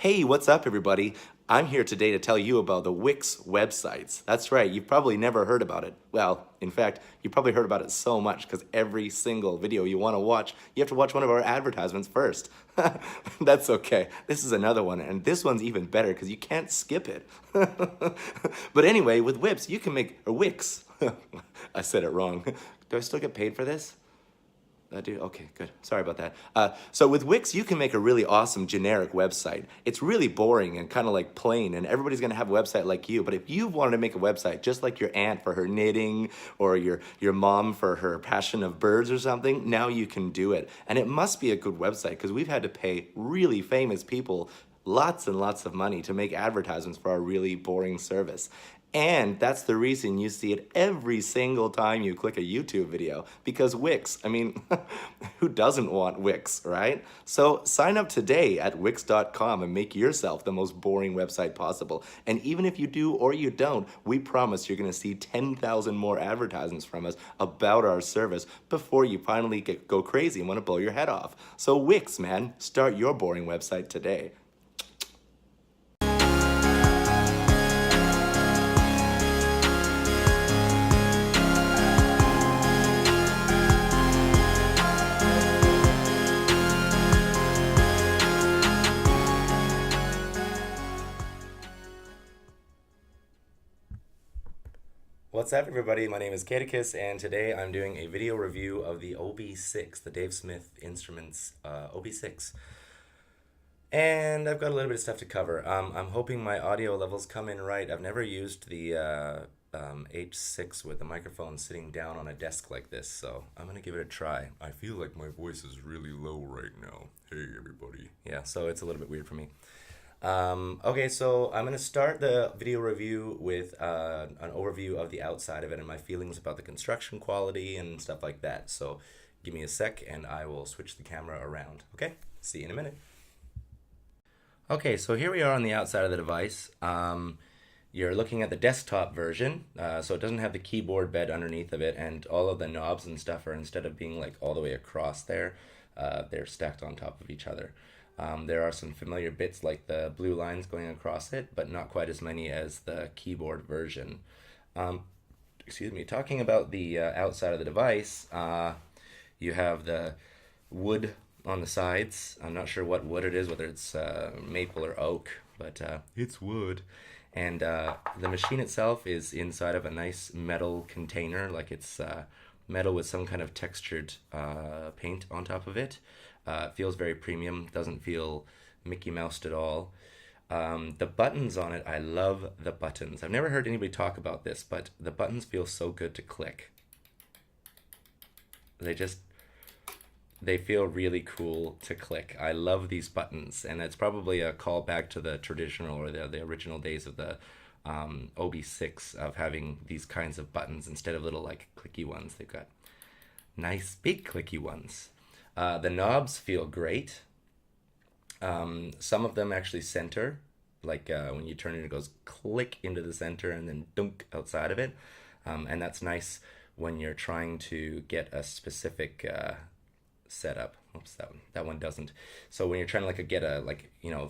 Hey, what's up, everybody? I'm here today to tell you about the Wix websites. That's right, you've probably never heard about it. Well, in fact, you probably heard about it so much because every single video you want to watch, you have to watch one of our advertisements first. That's okay. This is another one, and this one's even better because you can't skip it. But anyway, with Wix, you can make a Wix. I said it wrong. Do I still get paid for this? I do? Okay, good. Sorry about that. So with Wix, you can make a really awesome generic website. It's really boring and kind of like plain, and everybody's gonna have a website like you. But if you wanted to make a website just like your aunt for her knitting, or your mom for her passion of birds or something, now you can do it. And it must be a good website because we've had to pay really famous people lots and lots of money to make advertisements for our really boring service. And that's the reason you see it every single time you click a YouTube video, because Wix, I mean, who doesn't want Wix, right? So sign up today at Wix.com and make yourself the most boring website possible. And even if you do or you don't, we promise you're gonna see 10,000 more advertisements from us about our service before you finally go crazy and wanna blow your head off. So Wix, man, start your boring website today. What's up, everybody? My name is Caticus, and today I'm doing a video review of the OB-6, the Dave Smith Instruments OB-6. And I've got a little bit of stuff to cover. I'm hoping my audio levels come in right. I've never used the H6 with the microphone sitting down on a desk like this, so I'm going to give it a try. I feel like my voice is really low right now. Hey, everybody. Yeah, so it's a little bit weird for me. Okay, so I'm going to start the video review with an overview of the outside of it and my feelings about the construction quality and stuff like that. So give me a sec and I will switch the camera around. Okay, see you in a minute. Okay, so here we are on the outside of the device. You're looking at the desktop version, so it doesn't have the keyboard bed underneath of it, and all of the knobs and stuff are, instead of being like all the way across there, they're stacked on top of each other. There are some familiar bits like the blue lines going across it, but not quite as many as the keyboard version. Excuse me, talking about the outside of the device, you have the wood on the sides. I'm not sure what wood it is, whether it's maple or oak, but it's wood. And the machine itself is inside of a nice metal container, like it's metal with some kind of textured paint on top of it. It feels very premium, doesn't feel Mickey Moused at all. The buttons on it, I love the buttons. I've never heard anybody talk about this, but the buttons feel so good to click. They feel really cool to click. I love these buttons, and it's probably a callback to the traditional or the original days of the OB-6 of having these kinds of buttons instead of little like clicky ones. They've got nice big clicky ones. The knobs feel great. Some of them actually center, like when you turn it, it goes click into the center and then dunk outside of it. And that's nice when you're trying to get a specific setup. Oops, that one doesn't. So when you're trying to get a,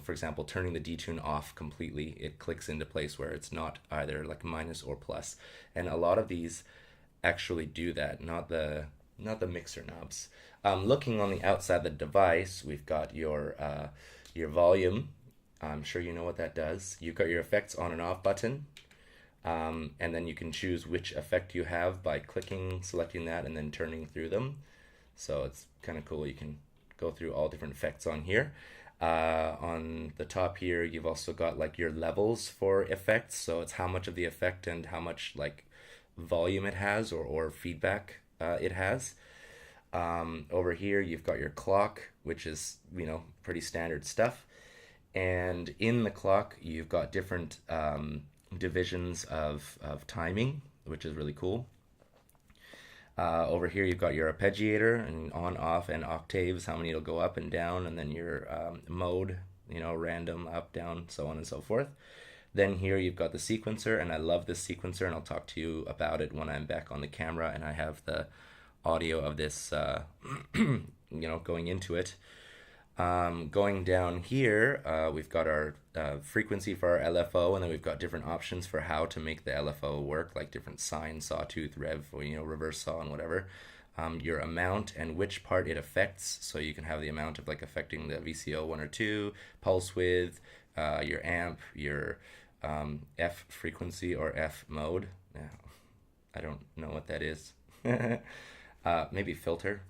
for example, turning the detune off completely, it clicks into place where it's not either like minus or plus. And a lot of these actually do that, not the mixer knobs. Looking on the outside of the device, we've got your volume. I'm sure you know what that does. You've got your effects on and off button, and then you can choose which effect you have by clicking, selecting that, and then turning through them. So it's kind of cool. You can go through all different effects on here. On the top here, you've also got like your levels for effects. So it's how much of the effect and how much like volume it has or feedback it has. Over here you've got your clock, which is pretty standard stuff, and in the clock you've got different divisions of timing, which is really cool. Over here you've got your arpeggiator and on, off, and octaves, how many it'll go up and down, and then your mode, random, up, down, so on and so forth. Then here you've got the sequencer, and I love this sequencer, and I'll talk to you about it when I'm back on the camera and I have the audio of this going into it. Going down here, we've got our frequency for our LFO, and then we've got different options for how to make the LFO work, like different sine, sawtooth, rev, or reverse saw, and whatever. Your amount and which part it affects, so you can have the amount of like affecting the VCO 1 or 2, pulse width, your amp, your F frequency or F mode. Yeah, I don't know what that is. Maybe filter.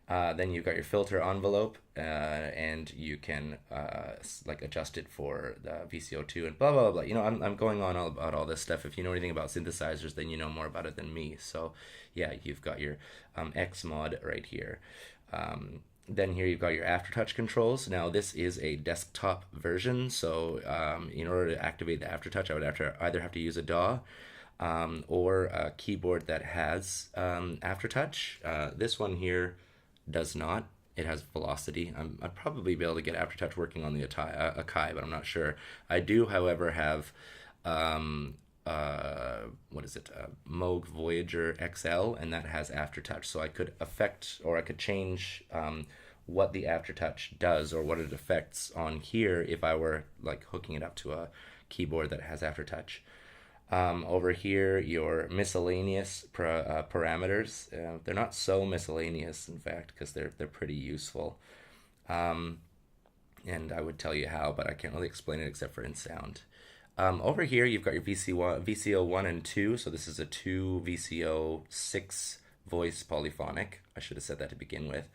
Then you've got your filter envelope, and you can like adjust it for the VCO2 and blah blah blah. I'm going on all about all this stuff. If you know anything about synthesizers, then you know more about it than me. So yeah, you've got your X-mod right here. Then here you've got your aftertouch controls. Now this is a desktop version, so in order to activate the aftertouch, I would either have to use a DAW or a keyboard that has aftertouch. This one here does not. It has velocity. I'd probably be able to get aftertouch working on the Akai, but I'm not sure. I do, however, have what is it? Moog Voyager XL, and that has aftertouch. So I could affect, or I could change what the aftertouch does or what it affects on here if I were like hooking it up to a keyboard that has aftertouch. Over here, your miscellaneous parameters. They're not so miscellaneous, in fact, because they're pretty useful. And I would tell you how, but I can't really explain it except for in sound. Over here, you've got your VCO 1 and 2. So this is a 2 VCO 6 voice polyphonic. I should have said that to begin with.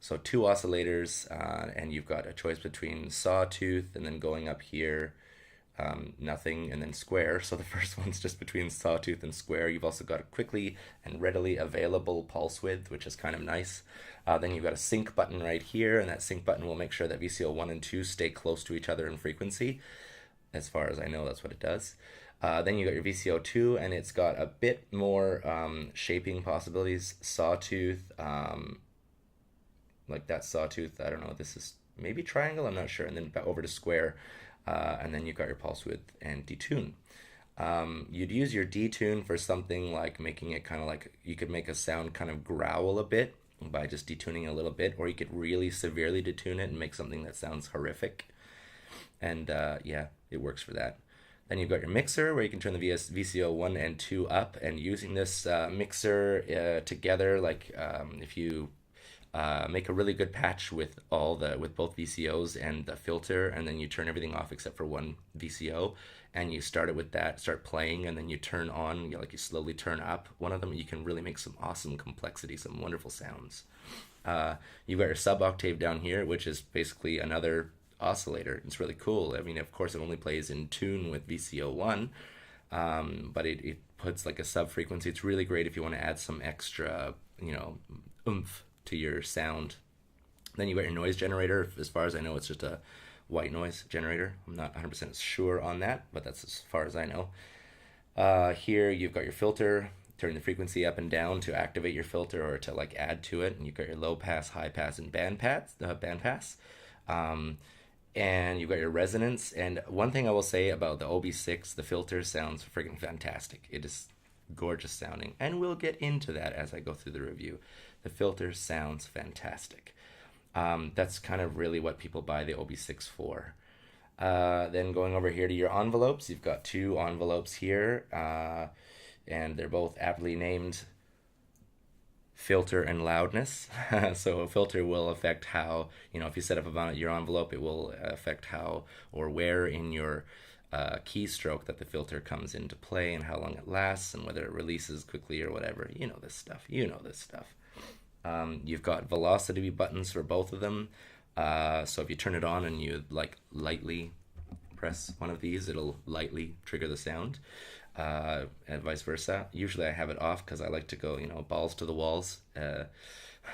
So 2 oscillators, and you've got a choice between sawtooth and then going up here. Nothing, and then square. So the first one's just between sawtooth and square. You've also got a quickly and readily available pulse width, which is kind of nice. Then you've got a sync button right here, and that sync button will make sure that VCO 1 and 2 stay close to each other in frequency. As far as I know, that's what it does. Then you got your VCO 2, and it's got a bit more shaping possibilities. Sawtooth, like that sawtooth, I don't know, this is maybe triangle, I'm not sure. And then back over to square. And then you've got your pulse width and detune. You'd use your detune for something like making it kind of like, you could make a sound kind of growl a bit by just detuning a little bit, or you could really severely detune it and make something that sounds horrific. And yeah, it works for that. Then you've got your mixer, where you can turn the VCO 1 and 2 up, and using this mixer together, like if you make a really good patch with both VCOs and the filter, and then you turn everything off except for one VCO, and you start it with that, start playing, and then you turn on, you slowly turn up one of them. You can really make some awesome complexity, some wonderful sounds. You've got your sub octave down here, which is basically another oscillator. It's really cool. I mean, of course, it only plays in tune with VCO 1, but it puts like a sub frequency. It's really great if you want to add some extra, oomph to your sound. Then you got your noise generator. As far as I know, it's just a white noise generator. I'm not 100% sure on that, but that's as far as I know. Here you've got your filter. Turn the frequency up and down to activate your filter or to like add to it. And you've got your low pass, high pass, and band pass. And you've got your resonance. And one thing I will say about the OB-6, the filter sounds freaking fantastic. It is gorgeous sounding, and we'll get into that as I go through the review. The filter sounds fantastic. That's kind of really what people buy the OB-6 for. Then going over here to your envelopes, you've got 2 envelopes here, and they're both aptly named filter and loudness. So a filter will affect how, if you set up your envelope, it will affect how or where in your keystroke that the filter comes into play, and how long it lasts, and whether it releases quickly or whatever. You know this stuff. You've got velocity buttons for both of them. So if you turn it on and you lightly press one of these, it'll lightly trigger the sound, and vice versa. Usually I have it off because I like to go, balls to the walls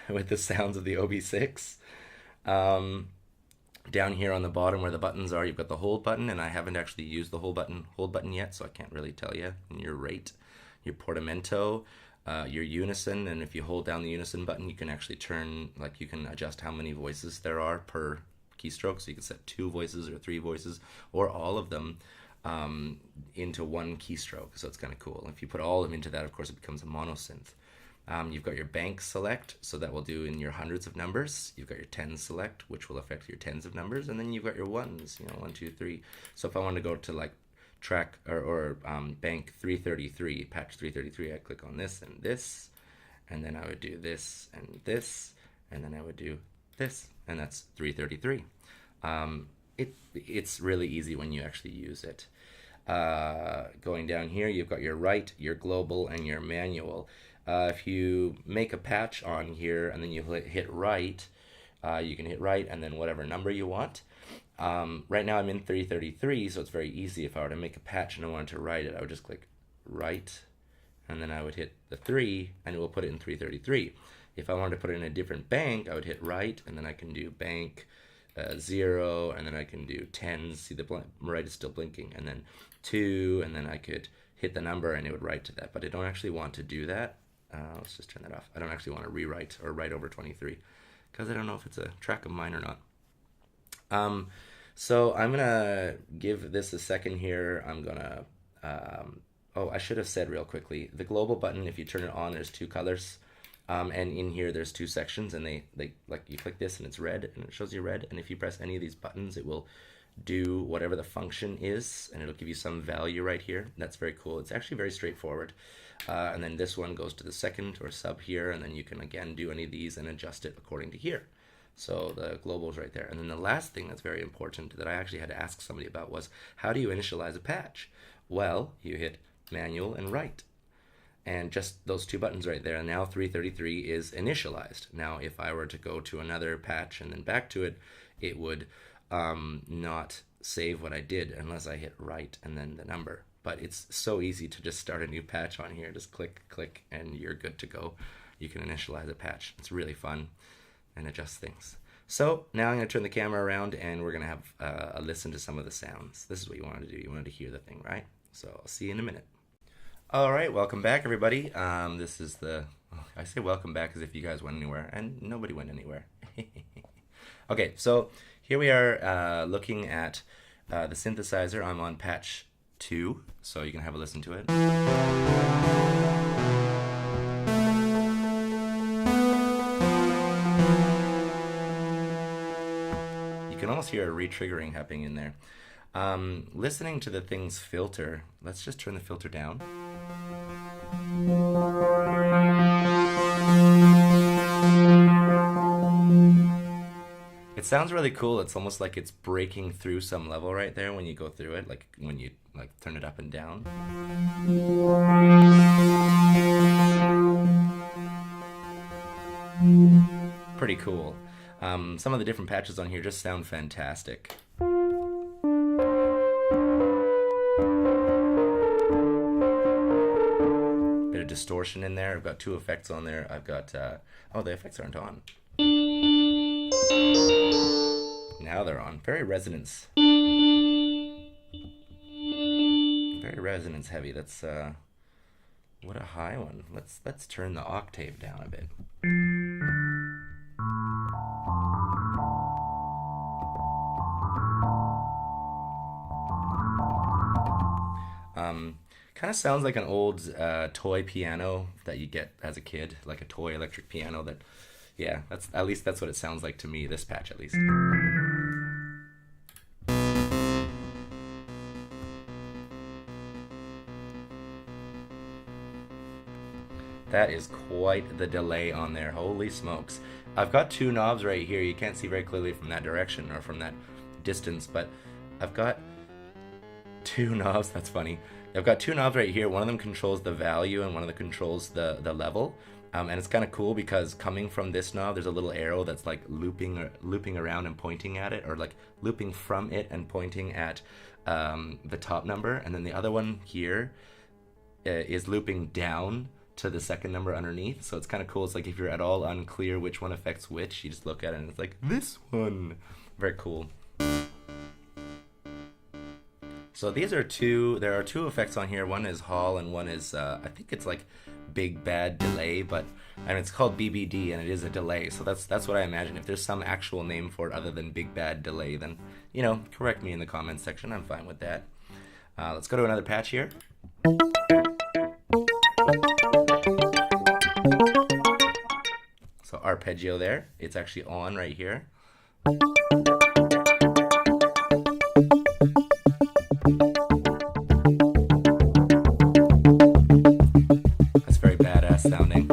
with the sounds of the OB-6. Down here on the bottom where the buttons are, you've got the hold button, and I haven't actually used the hold button yet, so I can't really tell you. And your rate, your portamento, your unison, and if you hold down the unison button, you can actually you can adjust how many voices there are per keystroke. So you can set 2 voices or 3 voices or all of them into one keystroke. So it's kind of cool. If you put all of them into that, of course, it becomes a mono synth. You've got your bank select, so that will do in your hundreds of numbers. You've got your tens select, which will affect your tens of numbers, and then you've got your ones, 1, 2, 3. So if I want to go to like track or bank 333, patch 333, I click on this, and then I would do this, and then I would do this, and that's 333. It's really easy when you actually use it. Going down here, you've got your write, your global, and your manual. If you make a patch on here and then you hit write, you can hit write and then whatever number you want. Right now I'm in 333, so it's very easy. If I were to make a patch and I wanted to write it, I would just click write, and then I would hit the 3, and it will put it in 333. If I wanted to put it in a different bank, I would hit write, and then I can do bank 0, and then I can do tens. See, the write is still blinking, and then 2, and then I could hit the number and it would write to that. But I don't actually want to do that. Let's just turn that off. I don't actually want to rewrite or write over 23 because I don't know if it's a track of mine or not. So I'm gonna give this a second here. I'm gonna oh, I should have said real quickly, the global button, if you turn it on, there's 2 colors, and in here there's 2 sections, and they like, you click this and it's red and it shows you red, and if you press any of these buttons it will do whatever the function is, and it'll give you some value right here. That's very cool. It's actually very straightforward. And then this one goes to the second or sub here, and then you can again do any of these and adjust it according to here. So the global is right there. And then the last thing that's very important that I actually had to ask somebody about was, how do you initialize a patch? Well, you hit manual and write, and just those 2 buttons right there, and now 333 is initialized. Now if I were to go to another patch and then back to it, it would not save what I did unless I hit write and then the number. But it's so easy to just start a new patch on here. Just click, and you're good to go. You can initialize a patch. It's really fun and adjust things. So now I'm going to turn the camera around and we're going to have a listen to some of the sounds. This is what you wanted to do. You wanted to hear the thing, right? So I'll see you in a minute. All right, welcome back, everybody. This is the... I say welcome back as if you guys went anywhere, and nobody went anywhere. Okay, so here we are looking at the synthesizer. I'm on patch 2, so you can have a listen to it. You can almost hear a re-triggering happening in there. Listening to the thing's filter, let's just turn the filter down. It sounds really cool. It's almost like it's breaking through some level right there when you go through it, like when you turn it up and down. Pretty cool. Some of the different patches on here just sound fantastic. Bit of distortion in there. I've got 2 effects on there. I've got oh, the effects aren't on. Now they're on. Very resonance. Very resonance heavy. That's what a high one. Let's turn the octave down a bit. Kind of sounds like an old toy piano that you get as a kid, like a toy electric piano. That, yeah, at least that's what it sounds like to me. This patch, at least. That is quite the delay on there. Holy smokes. I've got 2 knobs right here. You can't see very clearly from that direction or from that distance, but I've got 2 knobs. That's funny. I've got 2 knobs right here. One of them controls the value and one of them controls the level. And it's kind of cool because coming from this knob, there's a little arrow that's like looping around and pointing at it, or like looping from it and pointing at the top number. And then the other one here is looping down to the second number underneath. So it's kind of cool. It's like if you're at all unclear which one affects which, you just look at it and it's like this one. Very cool. So these are there are 2 effects on here. One is Hall and one is, I think it's like Big Bad Delay, but and it's called BBD and it is a delay. So that's what I imagine. If there's some actual name for it other than Big Bad Delay, then, correct me in the comments section. I'm fine with that. Let's go to another patch here. arpeggio there. It's actually on right here. That's very badass sounding.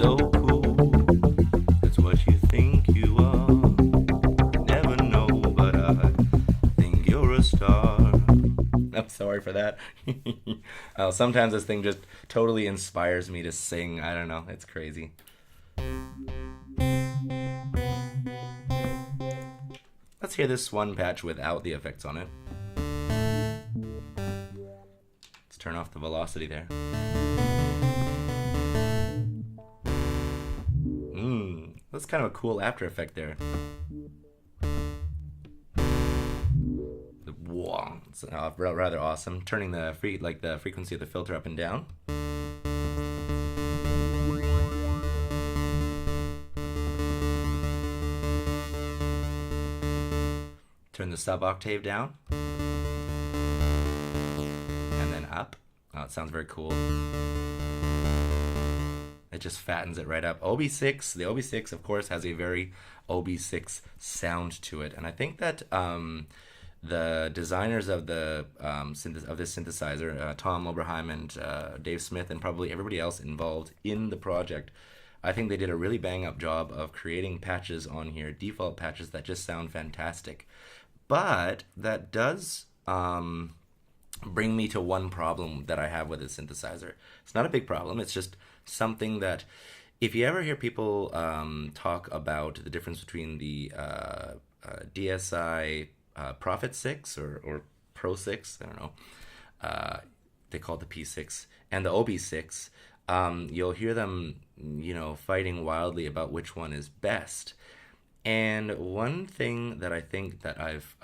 So cool. That's what you think you are. Never know, but I think you're a star. I'm sorry for that. Sometimes this thing just totally inspires me to sing. I don't know. It's crazy. Let's hear this one patch without the effects on it. Let's turn off the velocity there. That's kind of a cool after effect there. Wow, it's rather awesome. Turning the frequency of the filter up and down. Turn the sub octave down. And then up. Oh, it sounds very cool. It just fattens it right up. OB-6, the OB-6, of course, has a very OB-6 sound to it. And I think that the designers of this synthesizer, Tom Oberheim and Dave Smith, and probably everybody else involved in the project, I think they did a really bang-up job of creating patches on here, default patches that just sound fantastic. But that does bring me to one problem that I have with this synthesizer. It's not a big problem. It's just something that if you ever hear people talk about the difference between the DSI Prophet 6 or Pro 6, I don't know, they call it the P6, and the OB-6, you'll hear them, fighting wildly about which one is best. And one thing that I think that I've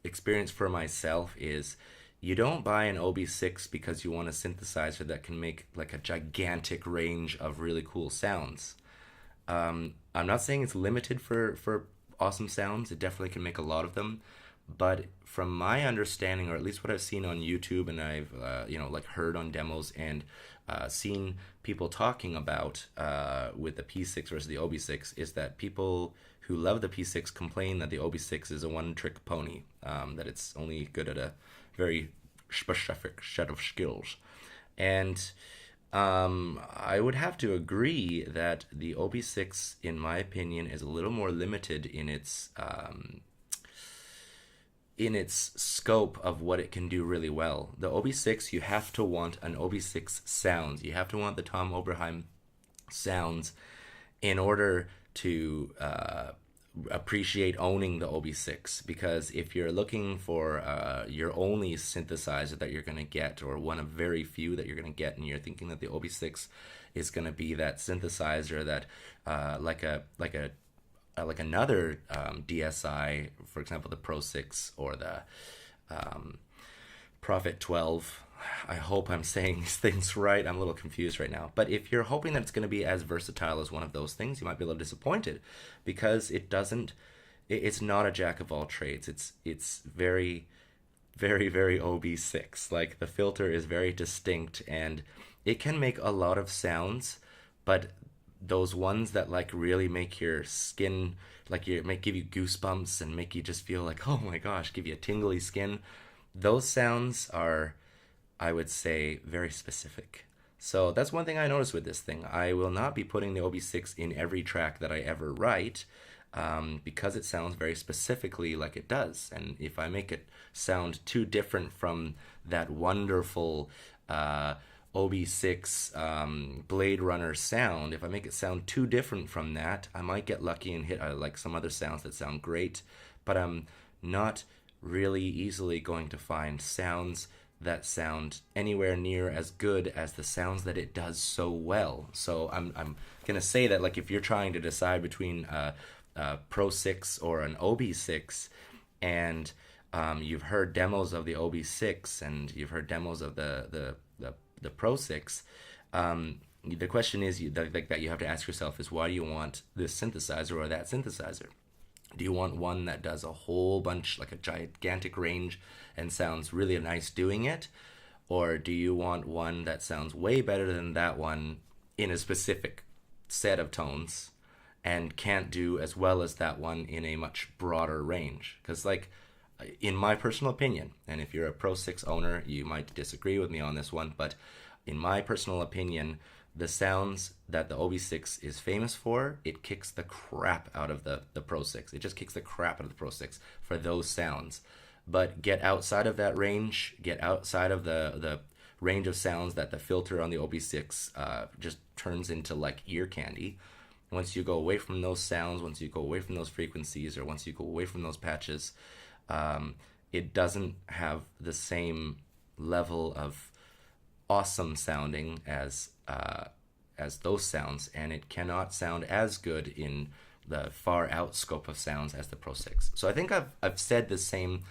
experienced for myself is you don't buy an OB-6 because you want a synthesizer that can make like a gigantic range of really cool sounds. I'm not saying it's limited for awesome sounds. It definitely can make a lot of them. But from my understanding, or at least what I've seen on YouTube, and I've heard on demos and seen people talking about with the P6 versus the OB-6, is that people who love the P6 complain that the OB-6 is a one-trick pony, that it's only good at a very specific set of skills. And I would have to agree that the OB-6, in my opinion, is a little more limited in its scope of what it can do really well. The OB-6, you have to want an OB-6 sound. You have to want the Tom Oberheim sounds in order to appreciate owning the OB-6, because if you're looking for your only synthesizer that you're going to get, or one of very few that you're going to get, and you're thinking that the OB-6 is going to be that synthesizer that like another DSI, for example the Pro 6 or the Prophet 12. I hope I'm saying these things right. I'm a little confused right now. But if you're hoping that it's going to be as versatile as one of those things, you might be a little disappointed, because it's not a jack of all trades. It's very, very, very OB-6. Like, the filter is very distinct, and it can make a lot of sounds, but those ones that like really make your skin, give you goosebumps and make you just feel like, oh my gosh, give you a tingly skin, those sounds are, I would say, very specific. So that's one thing I noticed with this thing. I will not be putting the OB-6 in every track that I ever write, because it sounds very specifically like it does. And if I make it sound too different from that wonderful OB-6 Blade Runner sound, if I make it sound too different from that, I might get lucky and hit like some other sounds that sound great, but I'm not really easily going to find sounds that sound anywhere near as good as the sounds that it does so well. So I'm gonna say that, like, if you're trying to decide between a Pro 6 or an OB-6, and you've heard demos of the OB-6 and you've heard demos of the Pro 6, the question is that you have to ask yourself is, why do you want this synthesizer or that synthesizer? Do you want one that does a whole bunch, like a gigantic range, and sounds really nice doing it? Or do you want one that sounds way better than that one in a specific set of tones and can't do as well as that one in a much broader range? Because, like, in my personal opinion, and if you're a Pro 6 owner, you might disagree with me on this one, but in my personal opinion, the sounds that the OB-6 is famous for, it kicks the crap out of the Pro 6. It just kicks the crap out of the Pro 6 for those sounds. But get outside of that range, get outside of the range of sounds that the filter on the OB-6 just turns into like ear candy. Once you go away from those sounds, once you go away from those frequencies, or once you go away from those patches, it doesn't have the same level of awesome sounding as those sounds, and it cannot sound as good in the far out scope of sounds as the Pro 6. So I think I've said the same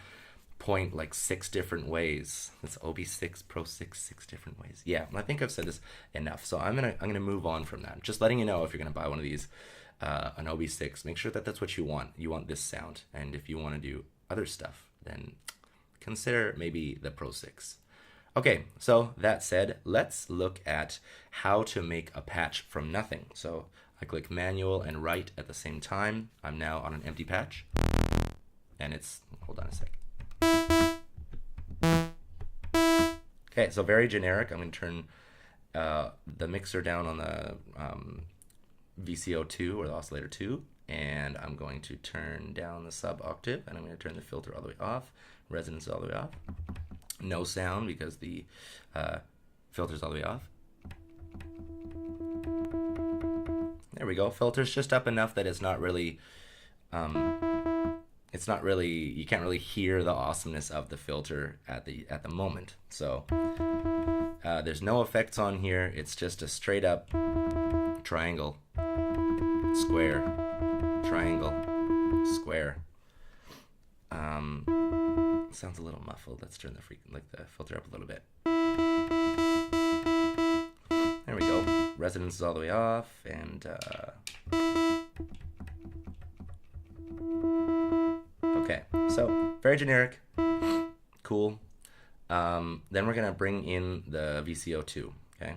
point like 6 different ways. It's OB-6, Pro 6 different ways. Yeah, I think I've said this enough. So I'm gonna move on from that. Just letting you know, if you're gonna buy one of these, an OB-6, make sure that that's what you want. You want this sound, and if you want to do other stuff, then consider maybe the Pro 6. Okay, so that said, let's look at how to make a patch from nothing. So I click manual and write at the same time. I'm now on an empty patch, and it's, hold on a sec. Okay, so very generic. I'm going to turn the mixer down on the VCO2 or the oscillator 2, and I'm going to turn down the sub octave, and I'm going to turn the filter all the way off, resonance all the way off. No sound because the filter's all the way off. There we go. Filter's just up enough that it's not really, you can't really hear the awesomeness of the filter at the moment. So there's no effects on here. It's just a straight up triangle, square, triangle, square. Sounds a little muffled. Let's turn the filter up a little bit. There we go. Resonance is all the way off, and okay. So very generic, cool. Then we're gonna bring in the VCO2. Okay.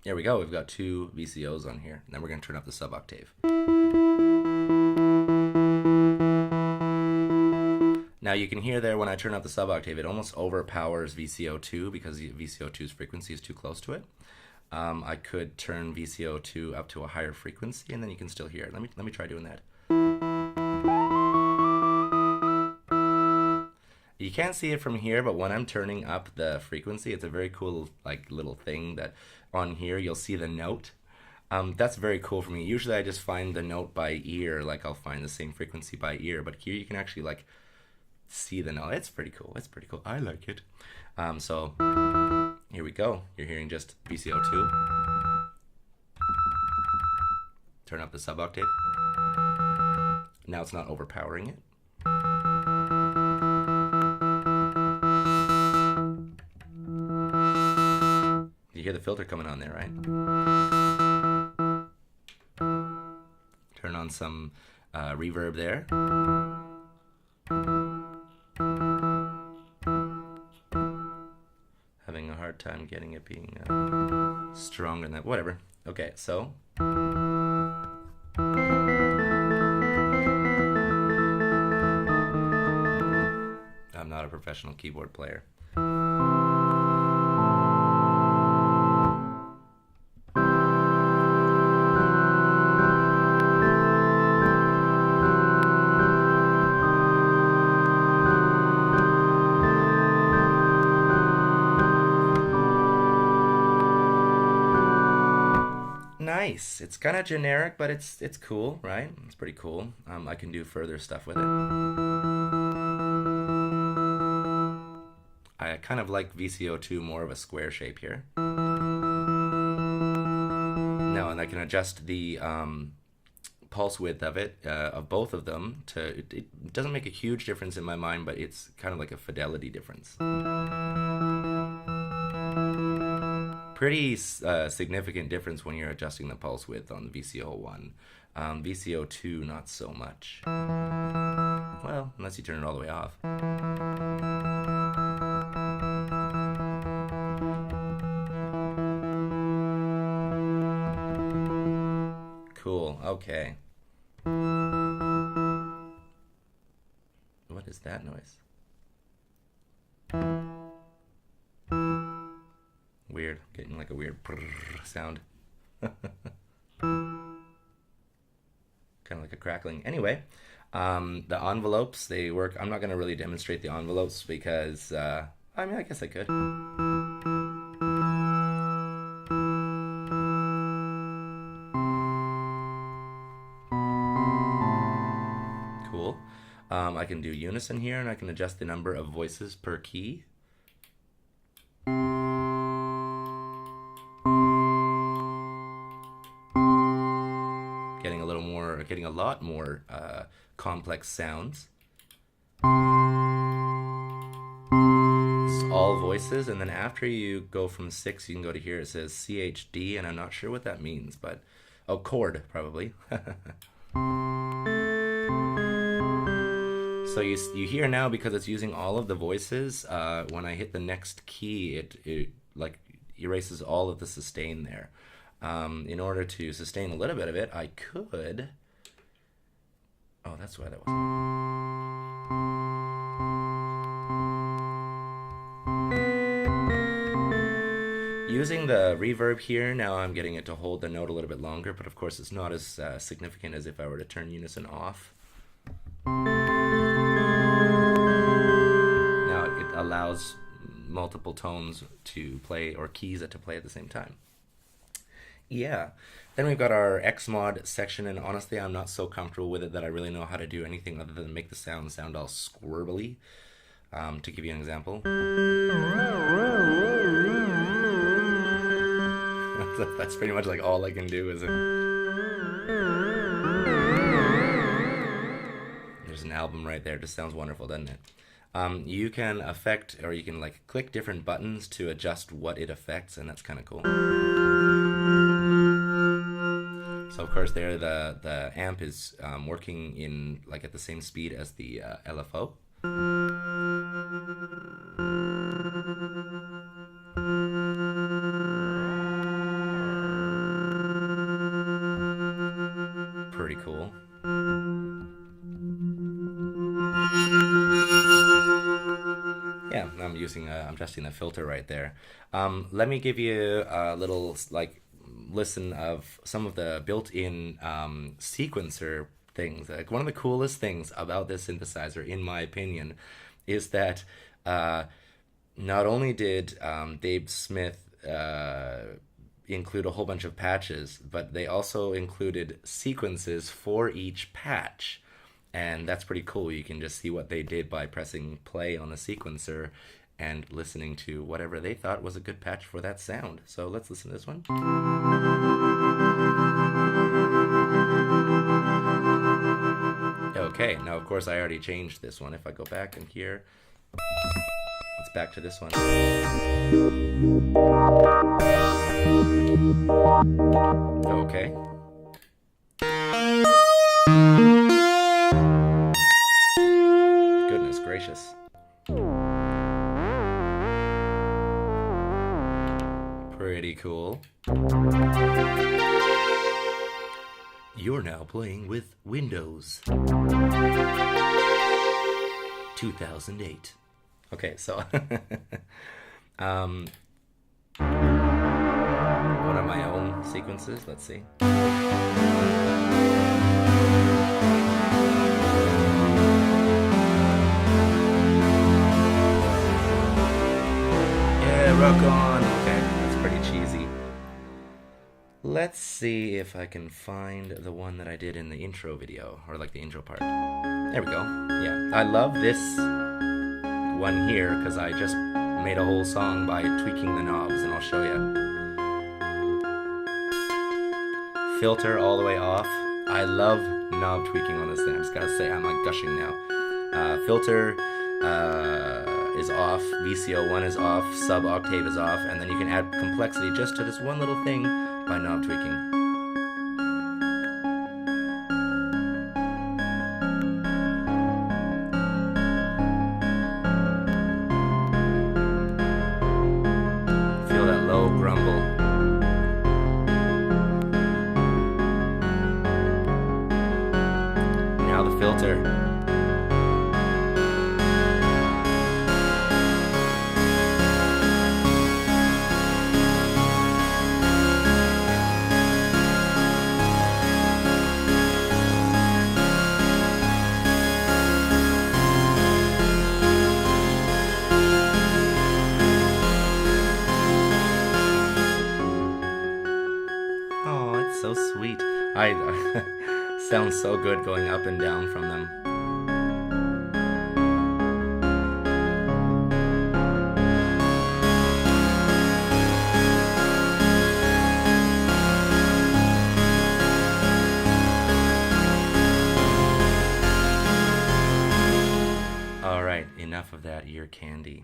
There we go, we've got 2 VCOs on here. And then we're going to turn up the sub octave. Now you can hear there when I turn up the sub octave, it almost overpowers VCO2 because the VCO2's frequency is too close to it. I could turn VCO2 up to a higher frequency, and then you can still hear it. Let me try doing that. You can't see it from here, but when I'm turning up the frequency, it's a very cool like little thing that on here you'll see the note. That's very cool for me. Usually I just find the note by ear, like I'll find the same frequency by ear, but here you can actually like see the note. It's pretty cool. It's pretty cool. I like it. So here we go. You're hearing just VCO2. Turn up the sub octave. Now it's not overpowering it. You hear the filter coming on there, right? Turn on some reverb there. Having a hard time getting it being stronger than that. Whatever. Okay, so. I'm not a professional keyboard player. Nice. It's kind of generic, but it's cool, right? It's pretty cool. I can do further stuff with it. I kind of like VCO2 more of a square shape here. Now, and I can adjust the pulse width of it, of both of them. It doesn't make a huge difference in my mind, but it's kind of like a fidelity difference. Pretty significant difference when you're adjusting the pulse width on the VCO1. VCO2, not so much. Well, unless you turn it all the way off. Cool, okay. What is that noise? Weird, getting like a weird sound. Kind of like a crackling. Anyway, the envelopes, they work. I'm not going to really demonstrate the envelopes because, I mean, I guess I could. Cool. I can do Unison here, and I can adjust the number of voices per key. Getting a lot more complex sounds. It's all voices, and then after you go from 6, you can go to here. It says CHD, and I'm not sure what that means, but chord probably. So you hear now, because it's using all of the voices. When I hit the next key, it like erases all of the sustain there. In order to sustain a little bit of it, I could. Oh, that's why that was. Using the reverb here, now I'm getting it to hold the note a little bit longer, but of course it's not as significant as if I were to turn Unison off. Now it allows multiple tones to play, or keys to play at the same time. Yeah. Then we've got our X-mod section, and honestly I'm not so comfortable with it that I really know how to do anything other than make the sound all squirrely. To give you an example. That's pretty much like all I can do is There's an album right there. It just sounds wonderful, doesn't it? You can affect, or you can like click different buttons to adjust what it affects, and that's kind of cool. So of course there the amp is working in like at the same speed as the LFO. Pretty cool. Yeah, I'm adjusting the filter right there. Let me give you a little like listen of some of the built-in sequencer things. Like one of the coolest things about this synthesizer, in my opinion, is that not only did Dave Smith include a whole bunch of patches, but they also included sequences for each patch. And that's pretty cool. You can just see what they did by pressing play on the sequencer and listening to whatever they thought was a good patch for that sound. So let's listen to this one. Okay, now of course I already changed this one. If I go back in here, it's back to this one. Okay. Goodness gracious. Pretty cool. You're now playing with Windows 2008. Okay, so one of my own sequences, let's see. Yeah, rock on. Okay, that's pretty cheesy. Let's see if I can find the one that I did in the intro video, or like the intro part. There we go. Yeah, I love this one here because I just made a whole song by tweaking the knobs, and I'll show you. Filter all the way off, I love knob tweaking on this thing. I just gotta say, I'm like gushing now. Filter is off, VCO1 is off, sub octave is off, and then you can add complexity just to this one little thing by knob tweaking. Feel that low grumble. Now the filter. So sweet. I sounds so good going up and down from them. All right, enough of that ear candy.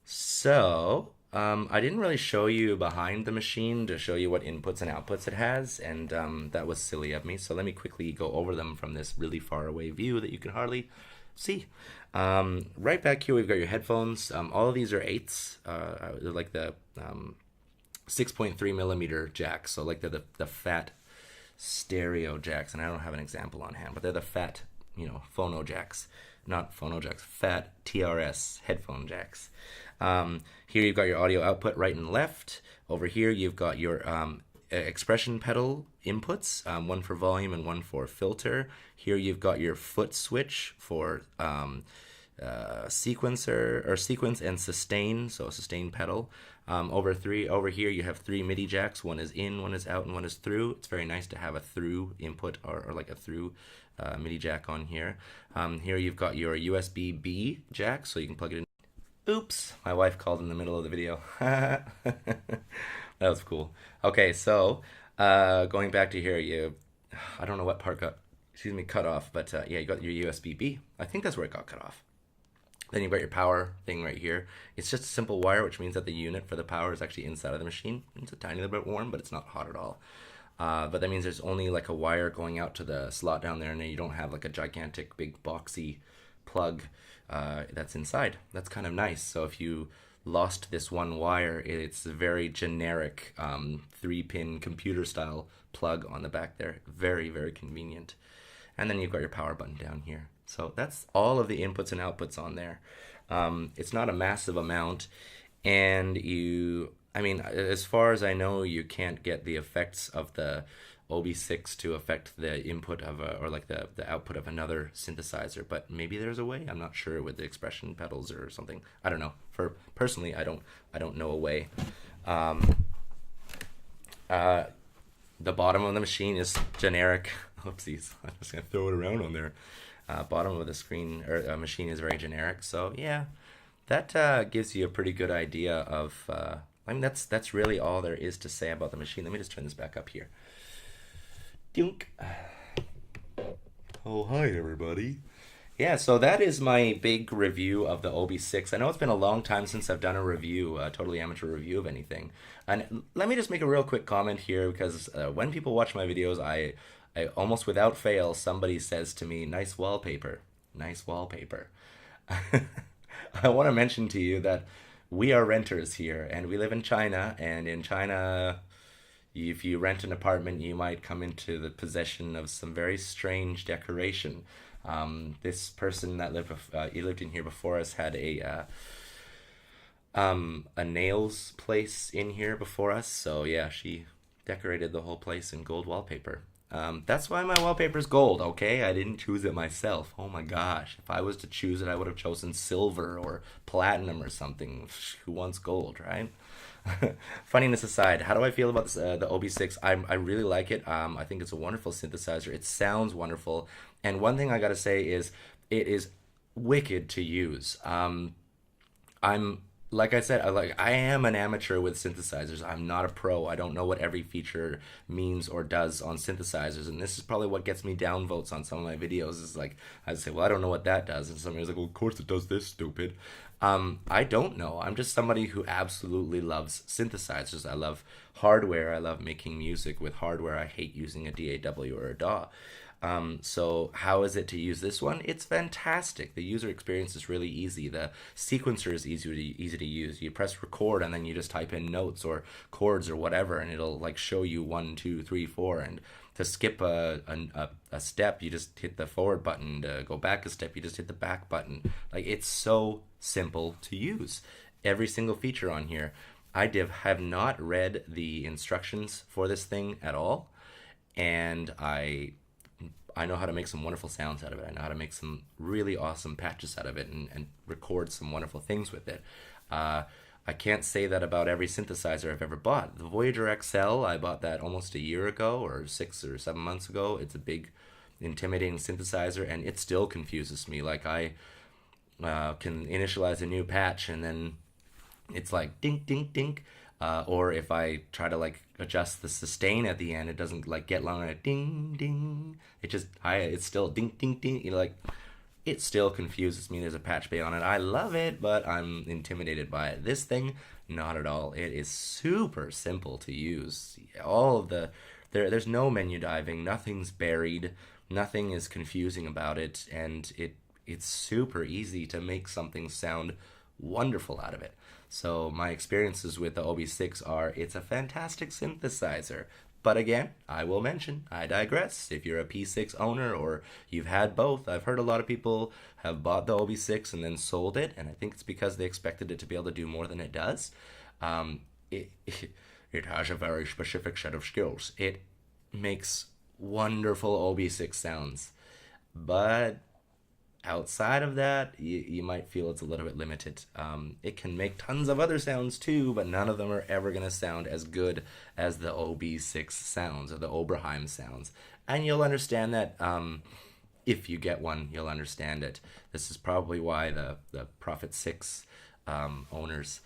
So, I didn't really show you behind the machine to show you what inputs and outputs it has, and that was silly of me. So let me quickly go over them from this really far away view that you can hardly see. Right back here, we've got your headphones. All of these are 8s. They're like the 6.3 millimeter jacks, so like they're the fat stereo jacks, and I don't have an example on hand, but they're the fat, phono jacks. Not phono jacks, fat TRS headphone jacks. Here you've got your audio output right and left. Over here you've got your expression pedal inputs, one for volume and one for filter. Here you've got your foot switch for sequencer or sequence and sustain, so sustain pedal. Over here you have 3 MIDI jacks. One is in, one is out, and one is through. It's very nice to have a through input or like a through MIDI jack on here. Here you've got your USB-B jack, so you can plug it in. Oops, my wife called in the middle of the video. That was cool. Okay, so going back to here, I don't know what part got, cut off, but yeah, you got your USB-B. I think that's where it got cut off. Then you've got your power thing right here. It's just a simple wire, which means that the unit for the power is actually inside of the machine. It's a tiny little bit warm, but it's not hot at all. But that means there's only like a wire going out to the slot down there, and then you don't have like a gigantic big boxy plug that's inside. That's kind of nice. So if you lost this one wire, it's a very generic 3-pin computer style plug on the back there. Very, very convenient. And then you've got your power button down here. So that's all of the inputs and outputs on there. It's not a massive amount, and as far as I know, you can't get the effects of the OB-6 to affect the input of the output of another synthesizer, but maybe there's a way. I'm not sure with the expression pedals or something. I don't know. Personally, I don't know a way. The bottom of the machine is generic. Oopsies, I'm just gonna throw it around on there. Bottom of the screen or machine is very generic. So yeah, that gives you a pretty good idea of. That's really all there is to say about the machine. Let me just turn this back up here. Dunk. Oh, hi everybody. Yeah, so that is my big review of the OB-6. I know it's been a long time since I've done a review, a totally amateur review of anything. And let me just make a real quick comment here, because when people watch my videos, I almost without fail, somebody says to me, nice wallpaper, nice wallpaper. I want to mention to you that we are renters here, and we live in China, and in China, if you rent an apartment, you might come into the possession of some very strange decoration. This person that lived in here before us had a nails place in here before us, so yeah, she decorated the whole place in gold wallpaper. That's why my wallpaper's gold, okay? I didn't choose it myself. Oh my gosh. If I was to choose it, I would have chosen silver or platinum or something. Who wants gold, right? Funniness aside, how do I feel about this, the OB-6? I really like it. I think it's a wonderful synthesizer. It sounds wonderful. And one thing I gotta say is it is wicked to use. I'm like I said, I am an amateur with synthesizers. I'm not a pro. I don't know what every feature means or does on synthesizers, and this is probably what gets me downvotes on some of my videos. Is like I say, well, I don't know what that does, and somebody's like, well, of course it does this, stupid. I don't know. I'm just somebody who absolutely loves synthesizers. I love hardware. I love making music with hardware. I hate using a DAW or a DAW. So how is it to use this one? It's fantastic. The user experience is really easy. The sequencer is easy to use. You press record and then you just type in notes or chords or whatever, and it'll like show you 1, 2, 3, 4. And to skip a step, you just hit the forward button. To go back a step, you just hit the back button. Like, it's so simple to use. Every single feature on here. Have not read the instructions for this thing at all, and I know how to make some wonderful sounds out of it. I know how to make some really awesome patches out of it and record some wonderful things with it. I can't say that about every synthesizer I've ever bought. The Voyager XL, I bought that almost a year ago or 6 or 7 months ago. It's a big, intimidating synthesizer, and it still confuses me. Like, I can initialize a new patch, and then it's like dink, dink, dink. Or if I try to like adjust the sustain at the end, it doesn't like get long and ding ding. It's still ding ding ding. You know, like, it still confuses me. There's a patch bay on it. I love it, but I'm intimidated by it. This thing, not at all. It is super simple to use. All of there's no menu diving. Nothing's buried. Nothing is confusing about it, and it's super easy to make something sound wonderful out of it. So my experiences with the OB-6 are, it's a fantastic synthesizer. But again, I will mention, I digress. If you're a P6 owner or you've had both, I've heard a lot of people have bought the OB-6 and then sold it, and I think it's because they expected it to be able to do more than it does. It has a very specific set of skills. It makes wonderful OB-6 sounds, but outside of that, you might feel it's a little bit limited. It can make tons of other sounds too, but none of them are ever going to sound as good as the OB-6 sounds or the Oberheim sounds. And you'll understand that if you get one, you'll understand it. This is probably why the Prophet 6 owners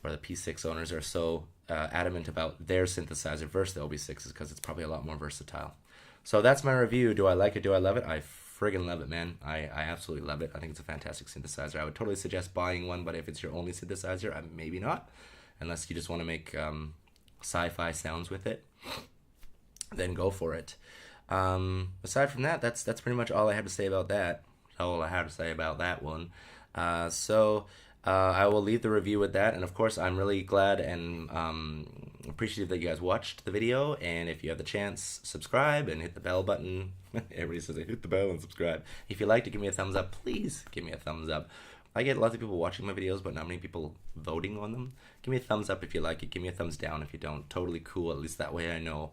or the P6 owners are so adamant about their synthesizer versus the OB-6, is because it's probably a lot more versatile. So that's my review. Do I like it? Do I love it? I friggin' love it, man. I absolutely love it. I think it's a fantastic synthesizer. I would totally suggest buying one, but if it's your only synthesizer, maybe not. Unless you just want to make sci-fi sounds with it, then go for it. Aside from that, that's pretty much all I have to say about that. All I have to say about that one. I will leave the review with that, and of course I'm really glad and appreciative that you guys watched the video, and if you have the chance, subscribe and hit the bell button. Everybody says hit the bell and subscribe. If you like to give me a thumbs up, please give me a thumbs up. I get lots of people watching my videos, but not many people voting on them. Give me a thumbs up if you like it. Give me a thumbs down if you don't. Totally cool. At least that way I know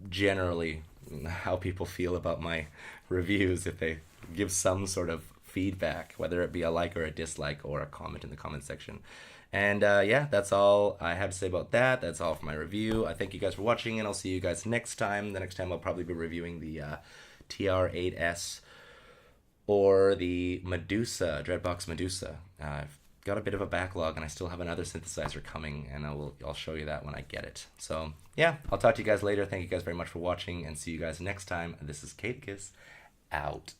generally how people feel about my reviews, if they give some sort of feedback, whether it be a like or a dislike or a comment in the comment section. And yeah, that's all I have to say about that. That's all for my review. I thank you guys for watching, and I'll see you guys next time. The next time I'll probably be reviewing the TR-8S or the Medusa, Dreadbox Medusa. I've got a bit of a backlog, and I still have another synthesizer coming, and I'll show you that when I get it. So yeah, I'll talk to you guys later. Thank you guys very much for watching, and see you guys next time. This is Katekiss, out.